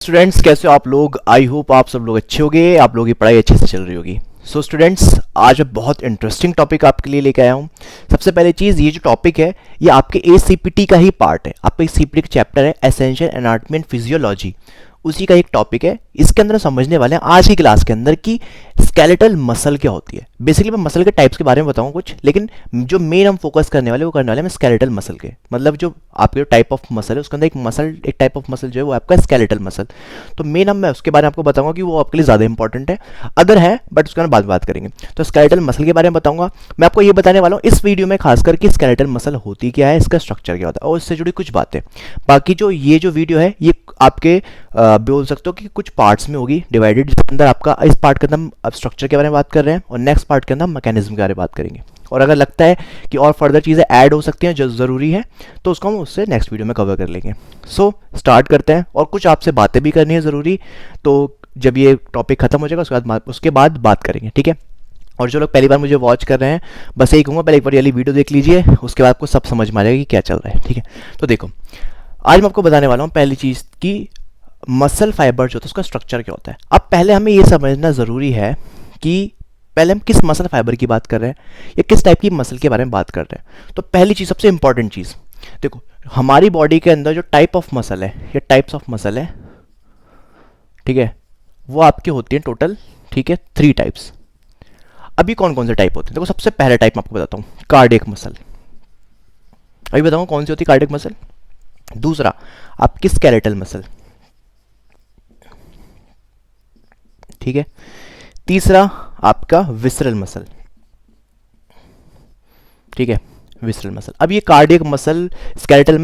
Students, कैसे हो आप लोग? आई होप आप सब लोग अच्छे होंगे, आप लोगों की पढ़ाई अच्छे से चल रही होगी। सो स्टूडेंट्स, आज मैं बहुत इंटरेस्टिंग टॉपिक आपके लिए लेके आया हूँ। सबसे पहले चीज़, ये जो टॉपिक है ये आपके ACPT का ही पार्ट है। आपका CPT का चैप्टर है एसेंशियल एनाटॉमी एंड फिजियोलॉजी, उसी का एक टॉपिक है। इसके अंदर समझने वाले हैं आज की क्लास के अंदर कि स्केलेटल मसल क्या होती है। बेसिकली मैं मसल के टाइप्स के बारे में बताऊंगा कुछ, लेकिन जो मेन हम फोकस करने वाले वो करने वाले हैं स्केलेटल मसल के। मतलब जो आपके टाइप ऑफ मसल है उसके अंदर एक टाइप ऑफ मसल जो है वो आपका स्केलेटल मसल। तो मेन हम मैं उसके बारे में आपको बताऊंगा कि वो आपके लिए ज़्यादा इंपॉर्टेंट है। अदर है बट उसके बाद बात करेंगे। तो स्केलेटल मसल के बारे में बताऊंगा। मैं आपको ये बताने वाला हूँ इस वीडियो में खासकर कि स्केलेटल मसल होती क्या है, इसका स्ट्रक्चर क्या होता है और इससे जुड़ी कुछ बातें। बाकी जो ये जो वीडियो है ये आपके बोल सकते हो कि कुछ पार्ट्स में होगी डिवाइडेड, जिसके अंदर आपका इस पार्ट के अंदर हम अब स्ट्रक्चर के बारे में बात कर रहे हैं और नेक्स्ट पार्ट के अंदर हम मैकेनिज्म के बारे में बात करेंगे। और अगर लगता है कि और फर्दर चीज़ें ऐड हो सकती हैं जो ज़रूरी है तो उसको हम उससे नेक्स्ट वीडियो में कवर कर लेंगे। सो स्टार्ट करते हैं और कुछ आपसे बातें भी करनी है ज़रूरी, तो जब ये टॉपिक खत्म हो जाएगा उसके बाद बात करेंगे, ठीक है। और जो लोग पहली बार मुझे वॉच कर रहे हैं, बस यही कहूँगा, पहले एक बार ये वीडियो देख लीजिए, उसके बाद आपको सब समझ में आ जाएगा कि क्या चल रहा है, ठीक है। तो देखो, आज मैं आपको बताने वाला हूँ पहली चीज़ कि मसल फाइबर जो होता है उसका स्ट्रक्चर क्या होता है। अब पहले हमें ये समझना ज़रूरी है कि पहले हम किस मसल फाइबर की बात कर रहे हैं या किस टाइप की मसल के बारे में बात कर रहे हैं। तो पहली चीज़, सबसे इंपॉर्टेंट चीज़, देखो हमारी बॉडी के अंदर जो टाइप ऑफ मसल है या टाइप्स ऑफ मसल है, ठीक है, वो आपके होती है टोटल, ठीक है, 3 टाइप्स। अभी कौन कौन से टाइप होते हैं? देखो सबसे पहला टाइप मैं आपको बताता हूँ, कार्डियक मसल। अभी बताऊँ कौन सी होती है कार्डियक मसल। दूसरा आपकी स्केलेटल मसल, ठीक है। तीसरा आपका विसरल मसल, ठीक है, विसरल मसल। अब ये cardiac muscle, skeletal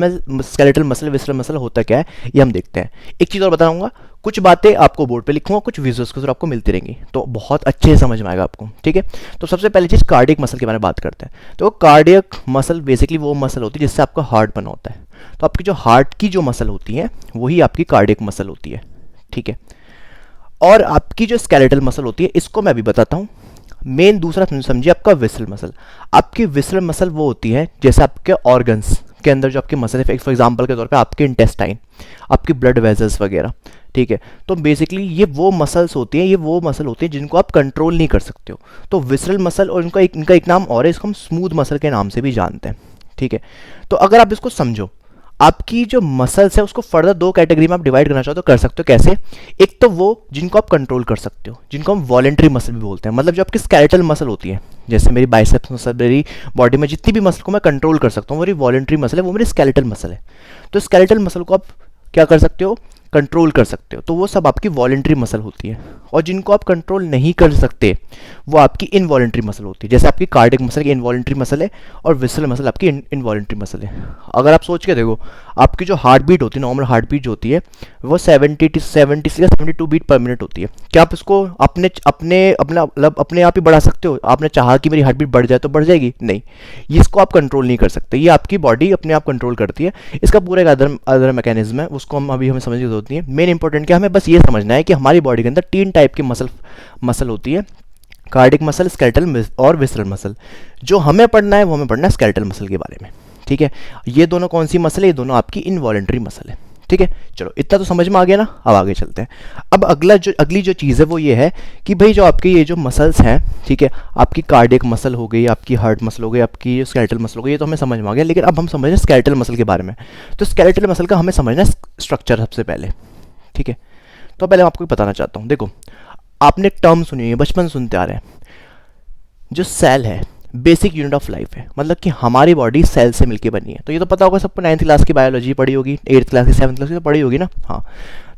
muscle, visceral muscle होता क्या है ये हम देखते हैं। एक चीज़ और बताऊंगा, कुछ बातें आपको बोर्ड पे लिखूंगा, कुछ विजुअल्स के थ्रू आपको मिलती रहेंगी, तो बहुत अच्छे से समझ में आएगा आपको, ठीक है। तो सबसे पहली चीज़ कार्डियक मसल के बारे में बात करते हैं। तो कार्डियक मसल बेसिकली वो मसल होती है जिससे आपका हार्ट बना होता है। तो आपकी जो हार्ट की जो मसल होती है वही आपकी कार्डियक मसल होती है, ठीक है। और आपकी जो स्केलेटल मसल होती है इसको मैं अभी बताता हूँ। मेन दूसरा समझिए आपका विसरल मसल। आपकी विसरल मसल वो होती है जैसे आपके ऑर्गन्स के अंदर जो आपके मसल है, फॉर एग्जांपल के तौर पे आपके इंटेस्टाइन, आपकी ब्लड वेजल्स वगैरह, ठीक है। तो बेसिकली ये वो मसल्स होती हैं, ये वो मसल होती हैं जिनको आप कंट्रोल नहीं कर सकते हो। तो विसरल मसल, और इनका एक नाम और है, इसको हम स्मूथ मसल के नाम से भी जानते हैं, ठीक है। तो अगर आप इसको समझो, आपकी जो मसल्स है उसको फर्दर 2 कैटेगरी में आप डिवाइड करना चाहो तो कर सकते हो। कैसे? एक तो वो जिनको आप कंट्रोल कर सकते हो, जिनको हम वॉलेंट्री मसल भी बोलते हैं। मतलब जो आपकी स्केलेटल मसल होती है, जैसे मेरी बाइसेप्स मसल, मेरी बॉडी में जितनी भी मसल को मैं कंट्रोल कर सकता हूँ, मेरी वॉलेंट्री मसल है, वो मेरी स्केलेटल मसल है। तो स्केलेटल मसल को आप क्या कर सकते हो? कंट्रोल कर सकते हो। तो वो सब आपकी वॉलेंट्री मसल होती है। और जिनको आप कंट्रोल नहीं कर सकते वो आपकी इनवॉलेंट्री मसल होती है। जैसे आपकी कार्डियक मसल की इनवॉलेंट्री मसल है और विसरल मसल आपकी इनवॉलेंट्री मसल है। अगर आप सोच के देखो, आपकी जो हार्ट बीट होती है, नॉर्मल हार्ट बीट जो होती है, वो 70 या 72 बीट पर मिनट होती है। क्या आप इसको अपने अपने अपना मतलब अपने आप ही बढ़ा सकते हो? आपने चाहा कि मेरी हार्ट बीट बढ़ जाए तो बढ़ जाएगी? नहीं, इसको आप कंट्रोल नहीं कर सकते, ये आपकी बॉडी अपने आप कंट्रोल करती है। इसका पूरा एक अदर मैकेनिज्म है, उसको हम अभी हमें समझने की जरूरत नहीं है। मेन इंपॉर्टेंट क्या, हमें बस ये समझना है कि हमारी बॉडी के अंदर 3 टाइप की मसल होती है, कार्डियक मसल, स्केलेटल और विसरल मसल। जो हमें पढ़ना है वो हमें पढ़ना है स्केलेटल मसल के बारे में, ठीक है। ये दोनों कौन सी मसल है? ये दोनों आपकी इनवॉलेंट्री मसल है, ठीक है। चलो इतना तो समझ में आ गया ना। अब आगे चलते हैं। अब अगली जो चीज़ है वो ये है कि भाई जो आपकी ये जो मसल्स हैं, ठीक है, आपकी कार्डियक मसल हो गई, आपकी हार्ट मसल हो गई, आपकी स्केलेटल मसल हो गई, ये तो हमें समझ में आ गया। लेकिन अब हम समझ रहे हैं स्केलेटल मसल के बारे में। तो स्केलेटल मसल का हमें समझना है स्ट्रक्चर सबसे पहले, ठीक है। तो पहले मैं आपको बताना चाहता हूँ, देखो आपने टर्म सुनी है, बचपन सुनते आ रहे हैं, जो सेल है बेसिक यूनिट ऑफ लाइफ है। मतलब कि हमारी बॉडी सेल से मिलकर बनी है। तो ये तो पता होगा सबको, 9th क्लास की बायोलॉजी पढ़ी होगी, 8th क्लास की, 7th क्लास की तो पढ़ी होगी ना। हाँ,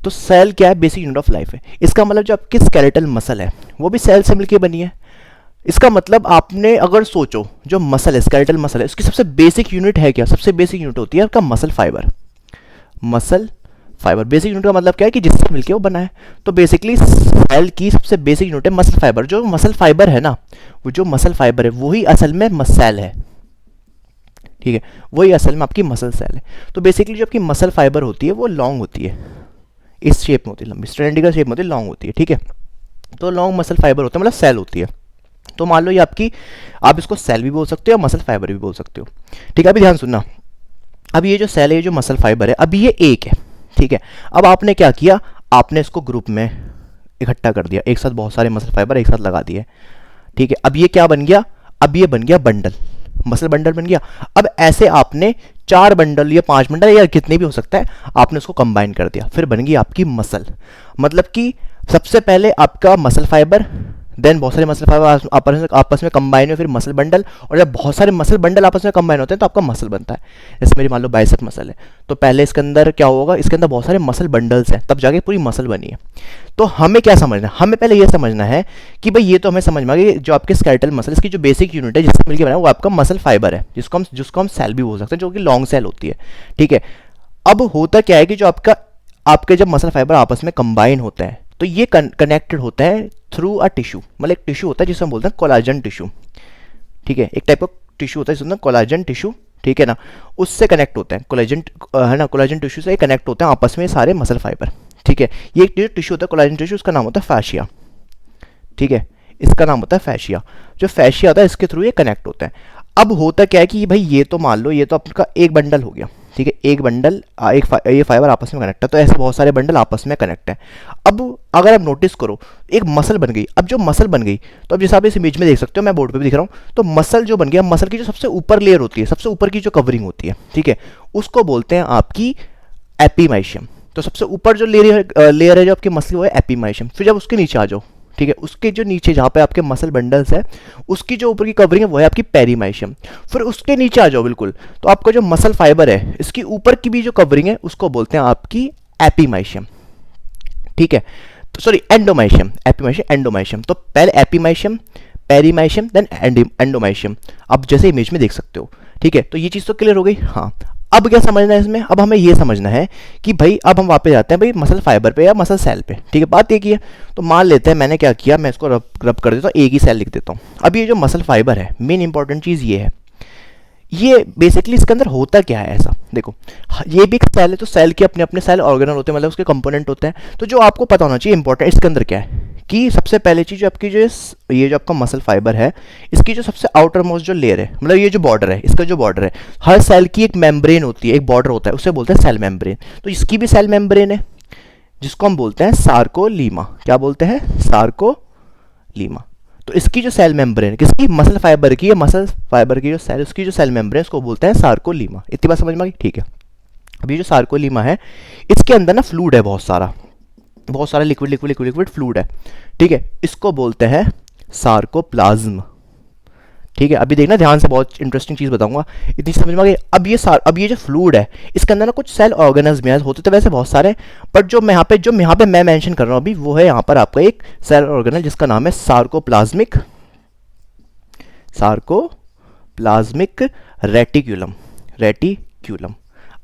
तो सेल क्या है? बेसिक यूनिट ऑफ लाइफ है। इसका मतलब जो आपकी स्केलेटल मसल है वो भी सेल से मिलकर बनी है। इसका मतलब आपने अगर सोचो, जो मसल है, स्केलेटल मसल है, उसकी सबसे बेसिक यूनिट है क्या? सबसे बेसिक यूनिट होती है आपका muscle fibre. Muscle fibre basic unit का मतलब क्या है कि जिससे मिलके वो बना है। तो बेसिकली सेल की सबसे बेसिक यूनिट है मसल फाइबर। जो मसल फाइबर है ना, वो जो मसल फाइबर है वही असल में मसल है, ठीक है, वही असल में आपकी मसल सेल है। तो बेसिकली जो आपकी मसल फाइबर होती है वो लॉन्ग होती है, इस शेप में होती है, लंबी सिलेंड्रिकल शेप में होती है, लॉन्ग होती है, ठीक है। तो लॉन्ग मसल फाइबर होता है, मतलब सेल होती है। तो मान लो ये आपकी, आप इसको सेल भी बोल सकते हो, मसल फाइबर भी बोल सकते हो, ठीक है। अभी ध्यान सुनना, अब ये जो सेल है, ये जो मसल फाइबर है, अभी ये एक है, ठीक है। अब आपने क्या किया, आपने इसको ग्रुप में इकट्ठा कर दिया, एक साथ बहुत सारे मसल फाइबर एक साथ लगा दिए, ठीक है। अब ये क्या बन गया, अब ये बन गया बंडल, मसल बंडल बन गया। अब ऐसे आपने 4 बंडल या 5 बंडल या कितने भी हो सकता है, आपने उसको कंबाइन कर दिया, फिर बन गई आपकी मसल। मतलब कि सबसे पहले आपका मसल फाइबर, देन बहुत सारे मसल फाइबर आपस में कंबाइन हुए, फिर मसल बंडल, और जब बहुत सारे मसल बंडल आपस में कंबाइन होते हैं तो आपका मसल बनता है। जैसे मेरी मान लो बाइसेप मसल है, तो पहले इसके अंदर क्या होगा, इसके अंदर बहुत सारे मसल बंडल्स हैं, तब जाके पूरी मसल बनी है। तो हमें क्या समझना है, हमें पहले ये समझना है कि भाई ये तो हमें समझ में आ गया, जो आपके स्केलेटल मसल इसकी जो बेसिक यूनिट है जिससे मिलकर बना है वो आपका मसल फाइबर है, जिसको हम सेल भी बोल सकते हैं, जो कि लॉन्ग सेल होती है, ठीक है। अब होता क्या है कि जो आपके जब मसल फाइबर आपस में कंबाइन होते हैं तो ये कनेक्टेड होते हैं थ्रू अ टिश्यू, मतलब एक टिश्यू होता है जिसे हम बोलते हैं कोलाजन टिश्यू, ठीक है। एक टाइप का टिश्यू होता है जिसमें कोलाजन टिश्यू, ठीक है ना, उससे कनेक्ट होते हैं कोलाजन, है ना, कोलाजन टिश्यू से कनेक्ट होते हैं आपस में सारे मसल फाइबर, ठीक है। ये एक टिश्यू होता है कोलाजन टिश्यू, उसका नाम होता है फैशिया, ठीक है, इसका नाम होता है फैशिया। जो फैशिया होता है इसके थ्रू ये कनेक्ट होते हैं। अब होता क्या है कि भाई ये तो मान लो ये तो आपका एक बंडल हो गया, ठीक है, एक बंडल ये फाइबर आपस में कनेक्ट है, तो ऐसे बहुत सारे बंडल आपस में कनेक्ट हैं। अब अगर आप नोटिस करो एक मसल बन गई, अब जो मसल बन गई तो अब जैसे आप इस इमेज में देख सकते हो, मैं बोर्ड पे भी दिख रहा हूँ, तो मसल जो बन गया, मसल की जो सबसे ऊपर लेयर होती है, सबसे ऊपर की जो कवरिंग होती है, ठीक है, उसको बोलते हैं आपकी एपीमाइशियम। तो सबसे ऊपर जो लेयर है जो आपकी मसल वो है एपीमाइशियम। फिर जब उसके नीचे आ जाओ, ठीक है, उसके जो नीचे जहाँ पे आपके मसल बंडल्स है उसकी जो ऊपर की कवरिंग है वो है आपकी पेरीमाइशियम। फिर उसके नीचे आ जाओ बिल्कुल, तो आपका जो मसल फाइबर है इसकी ऊपर की भी जो कवरिंग है उसको बोलते हैं आपकी एपीमाइशियम, ठीक है, तो सॉरी एंडोमाइशियम, एपीमाइशियम एंडोमाइशियम। तो पहले एपीमाइशियम, पेरीमाइशियम, देन एंडोमाइशियम, अब जैसे इमेज में देख सकते हो, ठीक है। तो ये चीज़ तो क्लियर हो गई। हाँ, अब क्या समझना है इसमें, अब हमें ये समझना है कि भाई अब हम वापस जाते हैं भाई मसल फाइबर पे या मसल सेल पे, ठीक है, बात एक ही है। तो मान लेते हैं मैंने क्या किया, मैं इसको रब कर देता हूँ, एक ही सेल लिख देता हूँ। अब ये जो मसल फाइबर है, मेन इंपॉर्टेंट चीज़ ये है, ये बेसिकली इसके अंदर होता क्या है, ऐसा देखो, ये भी एक सेल है, तो सेल के अपने अपने सेल ऑर्गेनल होते हैं, मतलब उसके कंपोनेंट होते हैं। तो जो आपको पता होना चाहिए इंपॉर्टेंट इसके अंदर क्या है, कि सबसे पहले चीज़ जो आपकी जो ये जो आपका मसल फाइबर है, इसकी जो सबसे आउटर मोस्ट जो लेयर है, मतलब ये जो बॉर्डर है, इसका जो बॉर्डर है, हर सेल की एक मेम्ब्रेन होती है, एक बॉर्डर होता है, उसे बोलते हैं सेल मेम्ब्रेन। तो इसकी भी सेल मेम्ब्रेन है जिसको हम बोलते हैं सार्कोलीमा। क्या बोलते हैं, सार्कोलीमा। तो इसकी जो सेल मेम्ब्रेन किसकी, मसल फाइबर की, मसल फाइबर की जो सेल, उसकी जो सेल मेम्ब्रेन उसको बोलते हैं सार्कोलीमा। इतनी बात समझ में आ गई, ठीक है। अब ये जो सार्कोलीमा है इसके अंदर ना फ्लूइड है, बहुत सारा लिक्विड फ्लूइड है, ठीक है, इसको बोलते हैं सार्कोप्लाज्म, ठीक है। अभी देखना ध्यान से, बहुत इंटरेस्टिंग चीज़ बताऊंगा, इतनी समझ में आ गई। अब ये जो फ्लूइड है इसके अंदर ना कुछ सेल ऑर्गेनिज्म होते तो वैसे बहुत सारे, बट जो मैं यहाँ पे मैं मेंशन कर रहा हूँ अभी, वो है यहाँ पर आपका एक सेल ऑर्गेनल जिसका नाम है सार्कोप्लाज्मिक रेटिक्यूलम।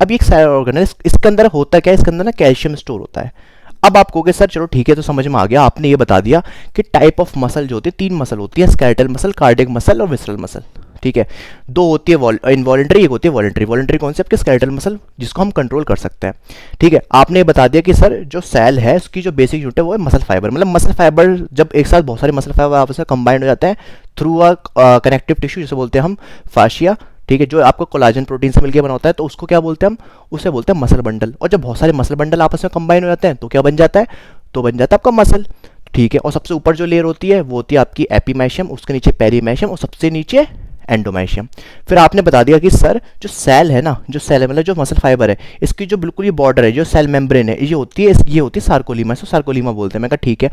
अब ये एक सेल ऑर्गेनल, इसके अंदर होता क्या है, इसके अंदर ना कैल्शियम स्टोर होता है। अब आप कहोगे सर चलो ठीक है, तो समझ में आ गया, आपने ये बता दिया कि टाइप ऑफ मसल जो होती है, 3 मसल होती है, स्केलेटल मसल, कार्डियक मसल और विसरल मसल, ठीक है। 2 होती है इनवॉलेंट्री, एक होती है वॉलेंट्री। वॉलेंट्री कौन सी, आपके स्केलेटल मसल जिसको हम कंट्रोल कर सकते हैं, ठीक है। आपने ये बता दिया कि सर जो सेल है उसकी जो बेसिक यूनिट है वो है मसल फाइबर, मतलब मसल फाइबर जब एक साथ बहुत सारे मसल फाइबर आपस में कंबाइंड हो जाते हैं थ्रू अ कनेक्टिव टिश्यू, जिसे बोलते हैं हम फाशिया, ठीक है, जो आपको कोलाजन प्रोटीन से मिलकर बना होता है, तो उसको क्या बोलते हैं हम, उसे बोलते हैं मसल बंडल। और जब बहुत सारे मसल बंडल आपस में कंबाइन हो जाते हैं तो क्या बन जाता है, तो बन जाता है आपका मसल, ठीक है। और सबसे ऊपर जो लेयर होती है वो होती है आपकी एपीमाइशियम, उसके नीचे पेरीमाइशियम और सबसे नीचे एंडोमाइशियम। फिर आपने बता दिया कि सर जो सेल है ना, जो सेल है मतलब जो मसल फाइबर है, इसकी जो बिल्कुल ये बॉर्डर है, जो सेल मेम्ब्रेन है, ये होती है सार्कोलीमा, इसको सार्कोलीमा बोलते हैं। मैं कहा ठीक है।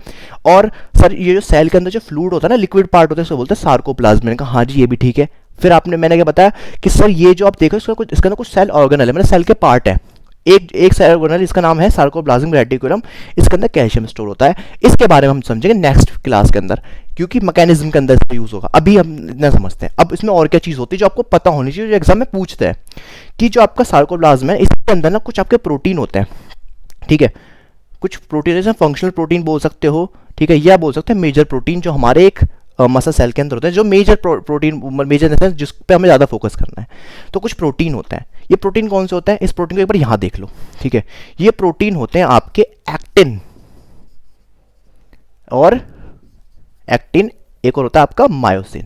और सर ये जो सेल के अंदर जो फ्लूइड होता है ना, लिक्विड पार्ट होता है, उसको बोलते हैं सार्कोप्लाज्म। मैंने कहा हाँ जी ये भी ठीक है। फिर मैंने क्या बताया कि सर ये जो आप देखो इसके अंदर कुछ सेल ऑर्गेनल है, मतलब सेल के पार्ट है, एक सेल ऑर्गेनल, इसका नाम है सार्कोप्लाज्मिक रेटिकुलम, इसके अंदर कैल्शियम स्टोर होता है। इसके बारे में हम समझेंगे नेक्स्ट क्लास के अंदर, क्योंकि मैकेनिज्म के अंदर इसका यूज होगा, अभी हम इतना समझते हैं। अब इसमें और क्या चीज़ होती है जो आपको पता होनी चाहिए, जो एग्जाम में पूछते हैं, कि जो आपका सार्कोप्लाज्म है इसके अंदर ना कुछ आपके प्रोटीन होते हैं, ठीक है, कुछ प्रोटीन जैसे फंक्शनल प्रोटीन बोल सकते हो, ठीक है, या बोल सकते हैं मेजर प्रोटीन, जो हमारे एक मसल सेल के अंदर होते हैं, जो मेजर प्रोटीन, मेजर जिस पे हमें ज़्यादा फोकस करना है। तो कुछ प्रोटीन होता है, ये प्रोटीन कौन से होता है, इस प्रोटीन को एक बार यहाँ देख लो, ठीक है। ये प्रोटीन होते हैं आपके एक्टिन, और एक्टिन एक और होता है आपका मायोसिन।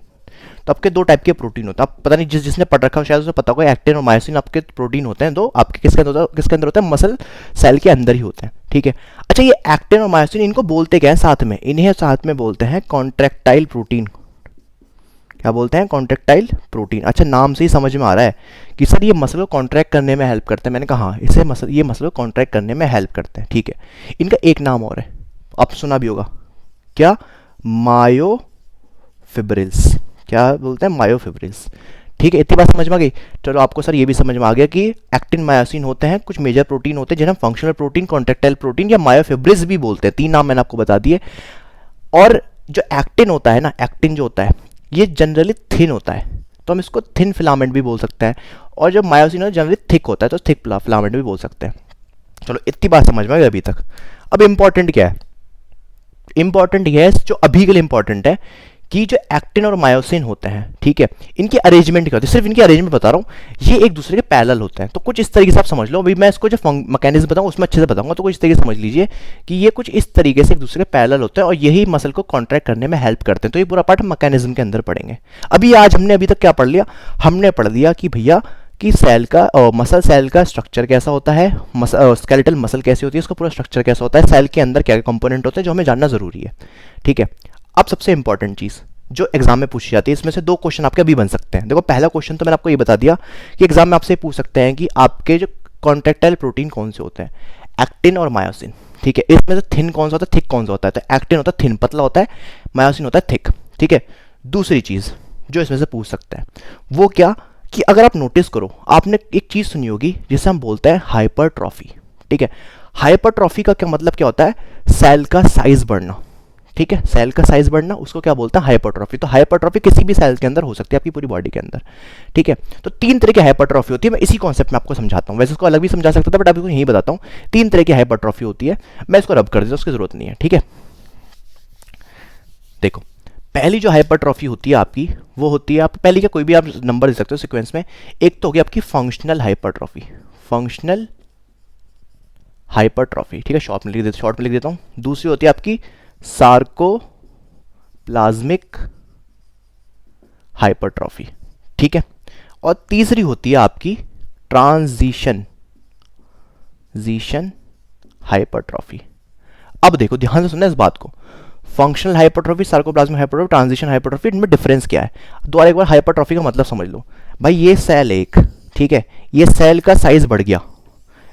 तो आपके 2 टाइप के प्रोटीन होते हैं, आप पता नहीं जिसने पढ़ रखा हो शायद उसे पता होगा, एक्टिन और मायोसिन आपके प्रोटीन होते हैं, 2 आपके किसके अंदर होता है, मसल सेल के अंदर ही होते हैं, ठीक है। अच्छा, ये एक्टिन और मायोसिन इनको बोलते क्या है साथ में? इन्हें साथ में बोलते हैं कॉन्ट्रैक्टाइल प्रोटीन। क्या बोलते हैं? Contractile protein. अच्छा, नाम से ही समझ में आ रहा है कि सर ये मसल को कॉन्ट्रैक्ट करने में हेल्प करते हैं। मैंने कहा हाँ, ये मसल को कॉन्ट्रैक्ट करने में हेल्प करते हैं, ठीक है। इनका एक नाम और है, आप सुना भी होगा, क्या? मायोफिब्रिल्स। क्या बोलते हैं? मायोफिब्रिल्स। ठीक है, इतनी बात समझ में आ गई। चलो, आपको सर ये भी समझ में आ गया कि एक्टिन मायोसिन होते हैं, कुछ मेजर प्रोटीन होते हैं जिन्हें फंक्शनल प्रोटीन, कॉन्ट्रैक्टाइल प्रोटीन या मायोफिब्रिल्स भी बोलते हैं। तीन नाम मैंने आपको बता दिए। और जो एक्टिन होता है ना, एक्टिन जो होता है ये जनरली थिन होता है, तो हम इसको थिन फिलामेंट भी बोल सकते हैं। और जो मायोसिन है जनरली थिक होता है, तो थिक फिलामेंट भी बोल सकते हैं। चलो, इतनी बात समझ में आ गई अभी तक। अब इंपॉर्टेंट क्या है? इंपॉर्टेंट ये है, जो अभी के लिए इंपॉर्टेंट है, कि जो एक्टिन और मायोसिन होते हैं, ठीक है, इनकी अरेंजमेंट क्या होती है। सिर्फ इनकी अरेंजमेंट बता रहा हूँ, ये एक दूसरे के पैरेलल होते हैं। तो कुछ इस तरीके से आप समझ लो। अभी मैं इसको जो मैकेनिज्म बताऊँ उसमें अच्छे से बताऊंगा, तो कुछ इस तरीके से समझ लीजिए कि ये कुछ इस तरीके से एक दूसरे के पैरेलल होते हैं और यही मसल को कॉन्ट्रैक्ट करने में हेल्प करते हैं। तो ये पूरा पार्ट हम मैकेनिज्म के अंदर पढ़ेंगे। अभी आज हमने अभी तक क्या पढ़ लिया? हमने पढ़ लिया कि भैया कि सेल का मसल सेल का स्ट्रक्चर कैसा होता है, स्केलेटल मसल कैसी होती है, उसका पूरा स्ट्रक्चर कैसा होता है, सेल के अंदर क्या कंपोनेंट होते हैं जो हमें जानना जरूरी है, ठीक है। अब सबसे इंपॉर्टेंट चीज़ जो एग्जाम में पूछी जाती है, इसमें से दो क्वेश्चन आपके अभी बन सकते हैं। देखो, पहला क्वेश्चन तो मैंने आपको ये बता दिया कि एग्जाम में आपसे पूछ सकते हैं कि आपके जो कॉन्ट्रैक्टाइल प्रोटीन कौन से होते हैं, एक्टिन और मायोसिन, ठीक है। इसमें से थिन कौन सा होता है, थिक कौन सा होता है? तो एक्टिन होता है थिन, पतला होता है, मायोसिन होता है थिक, ठीक है। दूसरी चीज़ जो इसमें से पूछ सकते हैं वो क्या, कि अगर आप नोटिस करो, आपने एक चीज़ सुनी होगी जिसे हम बोलते हैं हाइपरट्रॉफी, ठीक है। हाइपरट्रॉफी का क्या मतलब क्या होता है? सेल का साइज बढ़ना, ठीक है। सेल का साइज बढ़ना, उसको क्या बोलते हैं? हाइपरट्रॉफी। तो हाइपरट्रॉफी किसी भी सेल के अंदर हो सकती है, आपकी पूरी बॉडी के अंदर, ठीक है। तो तीन तरह की हाइपरट्रॉफी होती है। मैं इसी कॉन्सेप्ट में आपको समझाता हूँ, वैसे इसको अलग भी समझा सकता था बट अभी यही बताता हूँ। तीन तरह की हाइपरट्रॉफी होती है। मैं इसको रब कर देता हूँ, उसकी जरूरत नहीं है, ठीक है। देखो, पहली जो हाइपरट्रॉफी होती है आपकी, वो होती है, आप पहली का कोई भी आप नंबर दे सकते हो सीक्वेंस में। एक तो होगी आपकी फंक्शनल हाइपरट्रॉफी, फंक्शनल हाइपरट्रॉफी, ठीक है, शॉर्ट में लिख देता हूँ। दूसरी होती है आपकी सार्कोप्लाज्मिक हाइपरट्रॉफी, ठीक है। और तीसरी होती है आपकी ट्रांजिशन हाइपरट्रॉफी। अब देखो, ध्यान से सुनना इस बात को। Functional hypertrophy, sarcoplasmic hypertrophy, transition hypertrophy, इनमें डिफरेंस क्या है? दोबारा एक बार हाइपरट्रॉफी का मतलब समझ लो भाई। ये सेल एक, ठीक है, ये सेल का साइज बढ़ गया,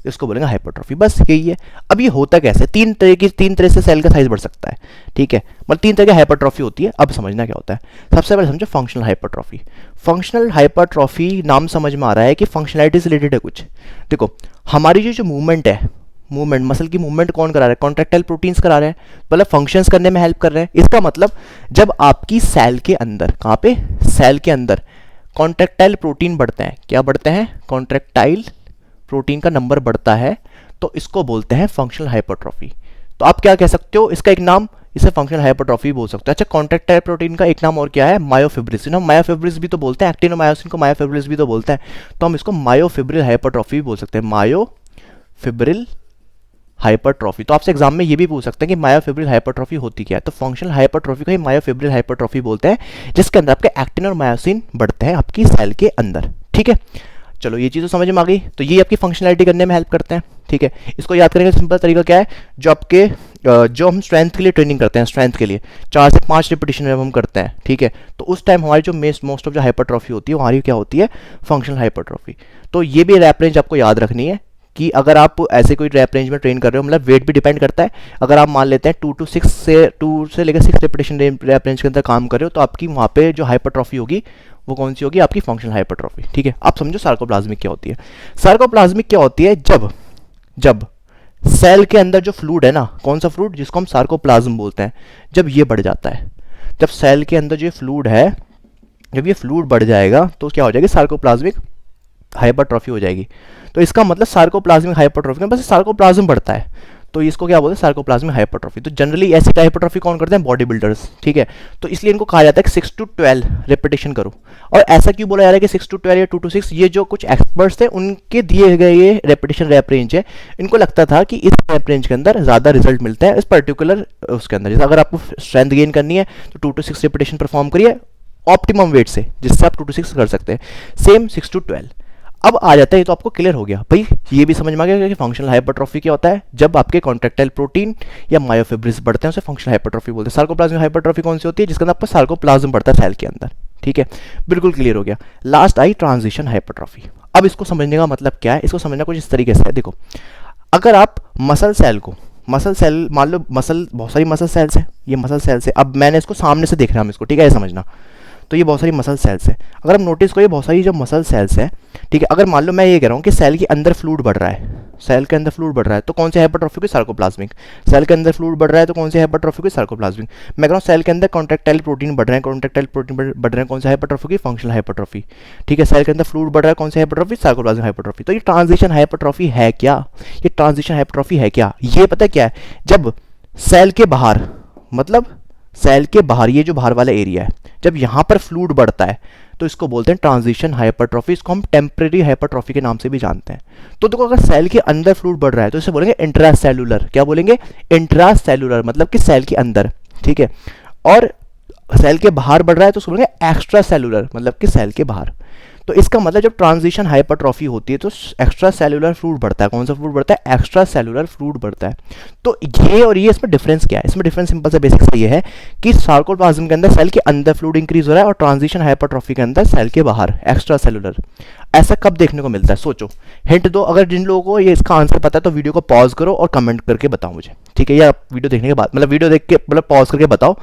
इसको बोलेंगे हाइपरट्रॉफी, बस यही है। अब ये होता कैसे? तीन तरह से सेल का साइज बढ़ सकता है, ठीक है, मतलब तीन तरह की हाइपरट्रॉफी होती है। अब समझना क्या होता है, सबसे पहले समझो फंक्शनल हाइपरट्रॉफी। फंक्शनल हाइपरट्रॉफी नाम समझ में आ रहा है कि फंक्शनैलिटी से रिलेटेड है कुछ। देखो, हमारी जो मूवमेंट है, मूवमेंट, मसल की मूवमेंट कौन करा रहा है? कॉन्ट्रैक्टाइल प्रोटीन्स करा रहे हैं, मतलब फंक्शंस करने में हेल्प कर रहे हैं। इसका मतलब जब आपकी सेल के अंदर, कहाँ पे? सेल के अंदर कॉन्ट्रैक्टाइल प्रोटीन बढ़ते हैं। क्या बढ़ते हैं? कॉन्ट्रैक्टाइल प्रोटीन का नंबर बढ़ता है, तो इसको बोलते हैं फंक्शनल हाइपरट्रॉफी। तो आप क्या कह सकते हो इसका एक नाम, इसे फंक्शनल हाइपरट्रॉफी बोल सकते हैं। अच्छा, कॉन्ट्रैक्टाइल प्रोटीन का एक नाम और क्या है? मायोफिब्रिल्स। हम मायोफिब्रिल्स भी तो बोलते हैं, एक्टिन और मायोसिन को मायोफिब्रिल्स भी तो बोलते हैं, तो हम इसको मायोफिब्रिल हाइपरट्रॉफी भी बोल सकते हैं, मायोफिब्रिल हाइपरट्रॉफी। तो आपसे एग्जाम में ये भी पूछ सकते हैं कि मायोफिब्रिल हाइपरट्रॉफी होती क्या है? तो फंक्शनल हाइपरट्रॉफी को ही मायोफिब्रिल हाइपरट्रॉफी बोलते हैं, जिसके अंदर आपके एक्टिन और मायोसिन बढ़ते हैं आपकी सेल के अंदर, ठीक है। चलो, ये चीज़ तो समझ में आ गई। तो ये आपकी फंक्शनैलिटी करने में हेल्प करते हैं, ठीक है। इसको याद करने का सिंपल तरीका क्या है? जो हम स्ट्रेंथ के लिए ट्रेनिंग करते हैं, स्ट्रेंथ के लिए 4 से 5 रिपीटिशन जब हम करते हैं, ठीक है, तो उस टाइम हमारी जो मोस्ट ऑफ जो हाइपरट्रॉफी होती है हमारी क्या होती है? Functional hypertrophy. तो ये भी रैप रेंज आपको याद रखनी है कि अगर आप ऐसे कोई रैप रेंज में ट्रेन कर रहे हो, मतलब वेट भी डिपेंड करता है। अगर आप मान लेते हैं 2 से लेकर 6 रिपीटिशन रैप रेंज के अंदर काम कर रहे हो, तो आपकी वहाँ पे जो हाइपरट्रॉफी होगी वो कौन सी होगी? आपकी फंक्शनल हाइपरट्रॉफी, ठीक है। आप समझो सार्कोप्लाज्मिक क्या होती है। सार्कोप्लाज्मिक क्या होती है? जब सेल के अंदर जो फ्लूइड है ना, कौन सा फ्लूइड? जिसको हम सार्कोप्लाज्म बोलते हैं, जब ये बढ़ जाता है, जब सेल के अंदर जो फ्लूइड है, जब ये फ्लूइड बढ़ जाएगा तो क्या हो जाएगी? सार्कोप्लाज्मिक हाइपरट्रॉफी हो जाएगी। तो इसका मतलब सार्कोप्लाज्मिक हाइपरट्रॉफी में बस सार्कोप्लाज्म बढ़ता है, तो इसको क्या बोलते हैं? Sarcoplasmic hypertrophy. तो जनरली ऐसी हाइपरट्रॉफी कौन करते हैं? बॉडी बिल्डर्स, ठीक है। तो इसलिए इनको कहा जाता है कि 6 to 12 रेपिटेशन करो। और ऐसा क्यों बोला जा रहा है कि 6 to 12 या 2 to 6? ये जो कुछ एक्सपर्ट्स थे उनके दिए गए ये रेपिटेशन रैप रेंज है, इनको लगता था कि इस रैप रेंज के अंदर ज़्यादा रिजल्ट मिलते हैं इस पर्टिकुलर उसके अंदर। जैसे अगर आपको स्ट्रेंथ गेन करनी है तो 2 to 6 रेपिटेशन परफॉर्म करिए ऑप्टिमम वेट से, जिससे आप 2 to 6 कर सकते हैं। Same 6 to 12। अब आ जाता है, ये तो आपको क्लियर हो गया भाई, ये भी समझ में आ गया कि फंक्शनल हाइपरट्रॉफी क्या होता है। जब आपके कॉन्ट्रैक्टाइल प्रोटीन या मायोफिब्रिल्स बढ़ते हैं उसे फंक्शनल हाइपरट्रॉफी बोलते हैं। सार्कोप्लाज्मिक हाइपरट्रॉफी कौन सी होती है? जिसके अंदर आपका सार्कोप्लाज्म बढ़ता है सेल के अंदर, ठीक है, बिल्कुल क्लियर हो गया। लास्ट आई ट्रांजिशन हाइपरट्रॉफी। अब इसको समझने का मतलब क्या है, इसको समझना कुछ इस तरीके से है, देखो अगर आप मसल सेल को, मसल सेल मान लो, मसल बहुत सारी मसल सेल्स हैं, ये मसल सेल्स है, अब मैंने इसको सामने से देख रहा हूँ इसको, ठीक है, ये समझना। तो ये बहुत सारी मसल सेल्स है, अगर आप नोटिस करो ये बहुत सारी जो मसल सेल्स है, ठीक है, अगर मान लो मैं ये कह रहा हूँ कि सेल के अंदर फ्लूइड बढ़ रहा है, सेल के अंदर फ्लूइड बढ़ रहा है, तो कौन से हाइपरट्रॉफी को? सार्कोप्लाज्मिक। सेल के अंदर फ्लूइड बढ़ रहा है तो कौन से हाइपरट्रॉफी को? सार्कोप्लाज्मिक। मैं कह रहा हूँ सेल के अंदर कॉन्ट्रैक्टाइल प्रोटीन बढ़ रहे हैं, कॉन्ट्रैक्टाइल प्रोटीन बढ़ रहे हैं, कौन से हाइपरट्रॉफी की? फंक्शनल हाइपरट्रॉफी, ठीक है। सेल के अंदर फ्लूइड बढ़ रहा है, कौन से हाइपरट्रॉफी? Sarcoplasmic hypertrophy. तो ये ट्रांजिशन हाइपरट्रॉफी है क्या? ये ट्रांजिशन हाइपरट्रॉफी है क्या? ये पता क्या है, जब सेल के बाहर, मतलब सेल के बाहर ये जो बाहर वाला एरिया है, जब यहाँ पर फ्लूइड बढ़ता है तो इसको बोलते हैं ट्रांजिशन हाइपरट्रॉफी। इसको हम टेम्परेरी हाइपरट्रॉफी के नाम से भी जानते हैं। तो देखो अगर सेल के अंदर फ्लूइड बढ़ रहा है तो इसे बोलेंगे इंट्रासेलुलर। क्या बोलेंगे? इंट्रासेलुलर, मतलब कि सेल के अंदर, ठीक है। और सेल के बाहर बढ़ रहा है तो उसको बोलेंगे एक्स्ट्रा सेलुलर, मतलब कि सेल के बाहर। तो इसका मतलब जब ट्रांजिशन हाइपरट्रॉफी होती है तो एक्स्ट्रा सेलुलर फ्लूइड बढ़ता है। कौन सा फ्लूइड बढ़ता है? एक्स्ट्रा सेलुलर फ्लूइड बढ़ता है। तो ये और ये, इसमें डिफरेंस क्या है? इसमें डिफरेंस सिंपल सा बेसिक सा ये है कि सार्कोप्लाज्म के अंदर सेल के अंदर फ्लूइड इंक्रीज हो रहा है और ट्रांजिशन हाइपरट्रॉफी के अंदर सेल के बाहर एक्स्ट्रा सेलुलर। ऐसा कब देखने को मिलता है? सोचो, हिंट दो। अगर जिन लोगों को ये इसका आंसर पता है तो वीडियो को पॉज करो और कमेंट करके बताओ मुझे, ठीक है, या वीडियो देखने के बाद, मतलब वीडियो देख के मतलब पॉज करके बताओ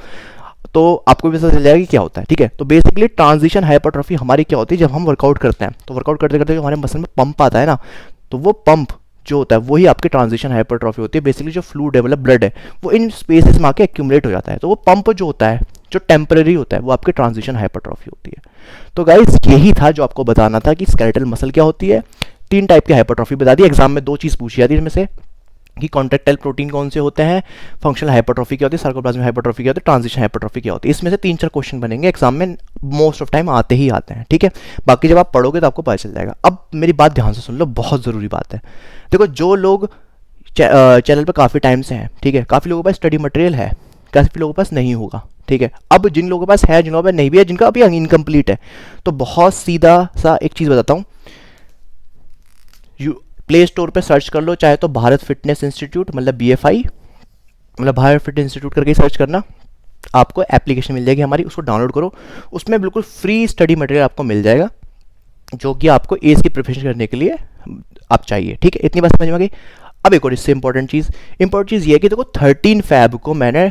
तो आपको भी पता चल जाएगा कि क्या होता है, ठीक है। तो बेसिकली ट्रांजिशन हाइपरट्रॉफी हमारी क्या होती है, जब हम वर्कआउट करते हैं तो वर्कआउट करते करते हमारे मसल में पंप आता है ना, तो वो पंप जो होता है वही आपकी ट्रांजिशन हाइपरट्रॉफी होती है। बेसिकली जो फ्लूइड है, मतलब ब्लड है, वो इन स्पेसेस में आके एक्यूमुलेट हो जाता है। तो वो पंप जो होता है, जो टेम्पररी होता है, वो आपकी ट्रांजिशन हाइपरट्रॉफी होती है। तो गाइस यही था जो आपको बताना था कि स्केलेटल मसल क्या होती है। 3 टाइप की हाइपरट्रॉफी बता दी। एग्जाम में 2 चीज़ पूछी जाती है इसमें से कि कॉन्ट्रैक्टाइल प्रोटीन कौन से होते हैं, फंक्शनल हाइपरट्रॉफी क्या होती है, सार्कोप्लाज्मिक हाइपरट्रॉफी क्या होती है, ट्रांजिशन हाइपरट्रॉफी क्या होती है। इसमें से 3-4 क्वेश्चन बनेंगे एग्जाम में, मोस्ट ऑफ टाइम आते ही आते हैं, ठीक है। बाकी जब आप पढ़ोगे तो आपको पता चल जाएगा। अब मेरी बात ध्यान से सुन लो, बहुत ज़रूरी बात है। देखो जो लोग चैनल पर काफ़ी टाइम से हैं, ठीक है, काफ़ी लोगों के पास स्टडी मटेरियल है, काफ़ी लोगों के पास नहीं होगा, ठीक है। अब जिन लोगों के पास है, जिन लोगों के पास नहीं भी है, जिनका अभी इनकम्प्लीट है, तो बहुत सीधा सा एक चीज़ बताता हूँ। प्ले स्टोर पे सर्च कर लो, चाहे तो भारत फिटनेस इंस्टीट्यूट, मतलब BFI, मतलब भारत फिटनेस इंस्टीट्यूट करके सर्च करना, आपको एप्लीकेशन मिल जाएगी हमारी, उसको डाउनलोड करो। उसमें बिल्कुल फ्री स्टडी मटेरियल आपको मिल जाएगा जो कि आपको एज की प्रिपरेशन करने के लिए आप चाहिए, ठीक है। इतनी बात समझ में आ गई। अब एक और इससे इंपॉर्टेंट चीज़ ये है कि देखो 13 फैब को मैंने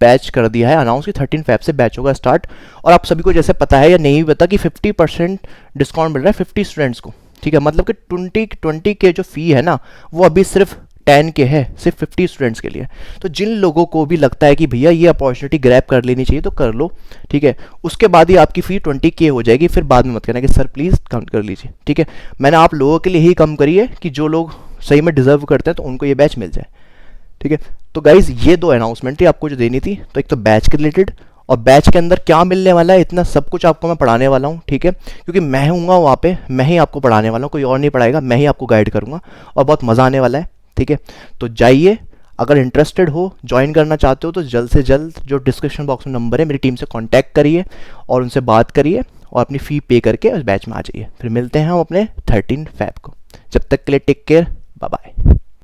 बैच कर दिया है अनाउंस, कि 13 फैब से बैच होगा स्टार्ट। और आप सभी को जैसे पता है या नहीं भी पता कि 50% डिस्काउंट मिल रहा है 50 स्टूडेंट्स को, ठीक है। मतलब कि 20 के जो फ़ी है ना, वो अभी सिर्फ 10 के है, सिर्फ 50 स्टूडेंट्स के लिए। तो जिन लोगों को भी लगता है कि भैया ये अपॉर्चुनिटी ग्रैब कर लेनी चाहिए तो कर लो, ठीक है। उसके बाद ही आपकी फ़ी 20K हो जाएगी, फिर बाद में मत कहना कि सर प्लीज़ कम कर लीजिए, ठीक है। मैंने आप लोगों के लिए ही कम करी है कि जो लोग सही में डिजर्व करते हैं तो उनको ये बैच मिल जाए, ठीक है। तो गाइज़ ये 2 अनाउंसमेंट थी आपको जो देनी थी। तो एक तो बैच के रिलेटेड, और बैच के अंदर क्या मिलने वाला है, इतना सब कुछ आपको मैं पढ़ाने वाला हूँ, ठीक है। क्योंकि मैं हूँगा वहाँ पे, मैं ही आपको पढ़ाने वाला हूँ, कोई और नहीं पढ़ाएगा, मैं ही आपको गाइड करूँगा और बहुत मज़ा आने वाला है, ठीक है। तो जाइए, अगर इंटरेस्टेड हो, ज्वाइन करना चाहते हो तो जल्द से जल्द जो डिस्क्रिप्शन बॉक्स में नंबर है मेरी टीम से कॉन्टैक्ट करिए और उनसे बात करिए और अपनी फ़ी पे करके उस बैच में आ जाइए। फिर मिलते हैं हम अपने 13 फैब को। जब तक के लिए टेक केयर, बाय बाय।